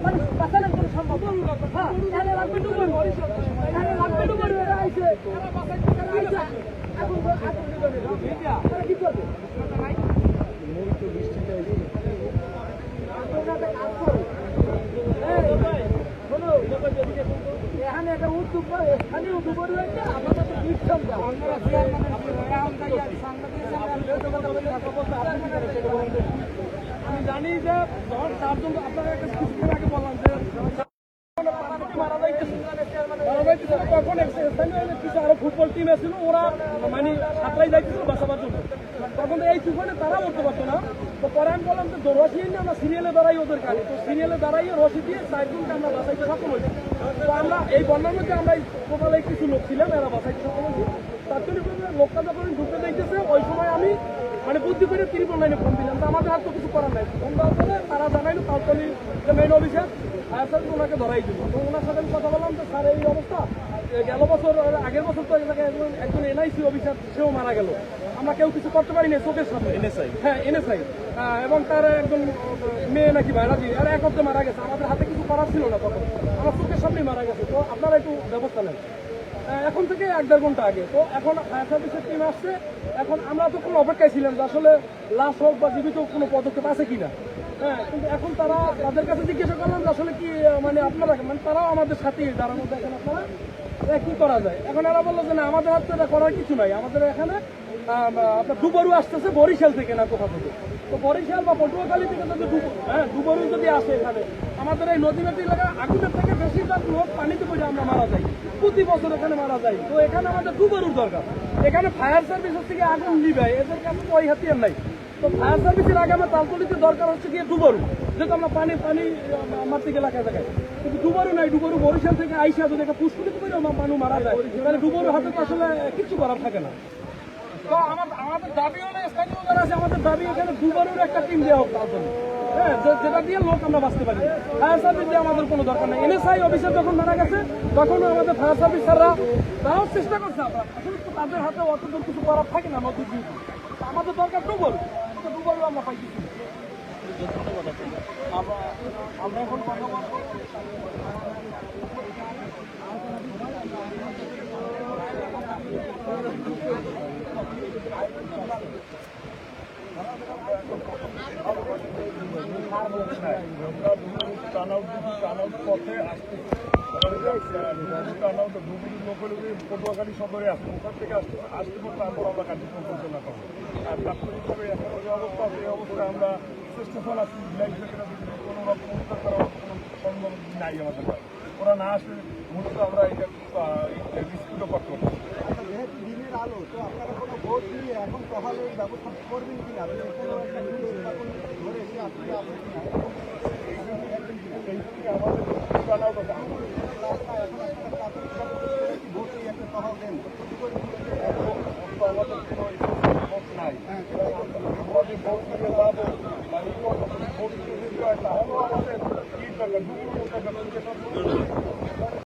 মানে বাঁচানোর কোনো সম্ভব হ্যাঁ এখানে লাগবে ডুবুর এখানে লাগবে ডুবুর এরা আইছে এখন কি করবে এখানে একটা উদ্যোগ স্থানীয় উদ্যোগ আপনাদের তো দিচ্ছেন আমি জানি যে যখন চারজন আপনারা একটা কিছুদিন আগে বললাম যে তখন স্থানীয় কিছু আরো ফুটবল টিম এসেছিল ওরা মানে সাঁতরাই যাইতেছিল বাঁচাবার জন্য তখন এই তুফানে তারা উঠতে পারতো না তো পরে আমি বললাম যে রশি নিয়ে আমরা সিরিয়ালে দাঁড়াই ওদের কাছে তো সিরিয়ালে দাঁড়াইয়ে রশি দিয়ে চারজনকে আমরা বাঁচাইতে সক্ষম হয়েছি তো আমরা এই বন্যার মধ্যে আমরা টোটাল কিছু লোক ছিলাম এরা বাঁচাইতে সক্ষম হয়েছি তাৎক্ষণিকভাবে লোকটা যখন ঢুকতে দেখতেছে ওই সময় আমি মানে বুদ্ধি করে ত্রিপল লাইনে ফোন দিলাম তো আমাদের হাত তো কিছু করার নাই ফোন দেওয়ার পরে তারা জানাইলো তাৎক্ষণিক যে মেইন অফিসার ফায়ার সার্ভিস ওনাকে ধরাই দিল তো ওনার সাথে আমি কথা বললাম তো স্যার এই অবস্থা গেল বছর আগের বছর তো একজন এনআইসি অফিসার সেও মারা গেল আমরা কেউ কিছু করতে পারি না চোখের সামনে এনএসআই হ্যাঁ এনএসআই এবং তার একজন মেয়ে নাকি ভাইরাজি আর এক অর্থে মারা গেছে আমাদের হাতে কিছু করার ছিল না তখন আমার চোখের সামনেই মারা গেছে তো আপনারা একটু ব্যবস্থা নেন এখন থেকে 1-1.5 ঘন্টা আগে তো এখন ফায়ার সার্ভিসের টিম আসছে এখন আমরা তো কোনো অপেক্ষায় ছিলাম যে আসলে লাশ হোক বা জীবিত কোনো পদক্ষেপ আছে কিনা হ্যাঁ কিন্তু এখন তারা তাদের কাছে জিজ্ঞাসা করলাম যে আসলে কি মানে আপনারা মানে তারাও আমাদের সাথে দাঁড়ানো দেখেন আপনারা কি করা যায় এখন এরা বললো যে না আমাদের হাতে এটা করার কিছু নাই আমাদের এখানে আপনার দুবারু আসতেছে বরিশাল থেকে না কোথা থেকে তো বরিশাল বা পটুয়াখালী থেকে যদি দুবারু যদি আসে এখানে আমাদের এই নদীমাটি এলাকা আগুনের থেকে বেশিরভাগ লোক পানিতে পড়ে আমরা মারা যাই প্রতি বছর এখানে মারা যায় তো এখানে আমাদের দুবারুর দরকার এখানে ফায়ার সার্ভিসের থেকে আগুন নিবে এদের কাছে তো ওই হাতিয়ার নাই তো ফায়ার সার্ভিসের আগে আমার তালতলিতে দরকার হচ্ছে গিয়ে দুবারু যেহেতু আমরা পানি মারতে এলাকায় দেখাই কিন্তু দুবারু নাই দুবারু বরিশাল থেকে আইসা যদি একটা পুষ্করিত করে মানুষ মারা যায় তাহলে দুবারু হাতে তো আসলে কিছু করার থাকে না তো আমাদের দাবি হলে স্থানীয় যারা আছে আমাদের দাবি এখানে দুবারুর একটা টিম দেওয়া হোক তালতলি হ্যাঁ যেটা দিয়ে লোক আমরা বাঁচতে পারি ফায়ার সার্ভিস দিয়ে আমাদের কোনো দরকার নেই এনএসআই অফিসার যখন মারা গেছে তখনও আমাদের ফায়ার সার্ভিস স্যাররা তারাও চেষ্টা করছে আমরা আসলে তো তাদের হাতে অত দূর কিছু করার থাকে না নদীর দিয়ে আমাদের দরকার ডুবল ডুবল আমরা পাইছি আমরা এখন কথা বলবো পথে আসতে পটুয়াখালী সদরে আসছে ওখান থেকে আসতে পর তারপর আমরা কার্যক্রম পরিচালনা করবো আর তাৎক্ষণিকভাবে এখন যে অবস্থা সেই অবস্থায় আমরা চেষ্টা আছি কোনো রকম উদ্ধার করার কোনো সম্ভব নাই আমাদের ওরা না আসলে মূলত আমরা এটা রিস্কুটও করতে পারি দিনের আলো তো আপনারা কোনো ভোট নিয়ে এখন তাহলে ব্যবস্থা করবেন কিনা ধরে এসে আপনি ভোট নিয়ে একটা তহল দেন আমাদের ভোট নাই আমাদের ভোট দিয়ে যাবো মানে ভোট আমাদের কি দরকার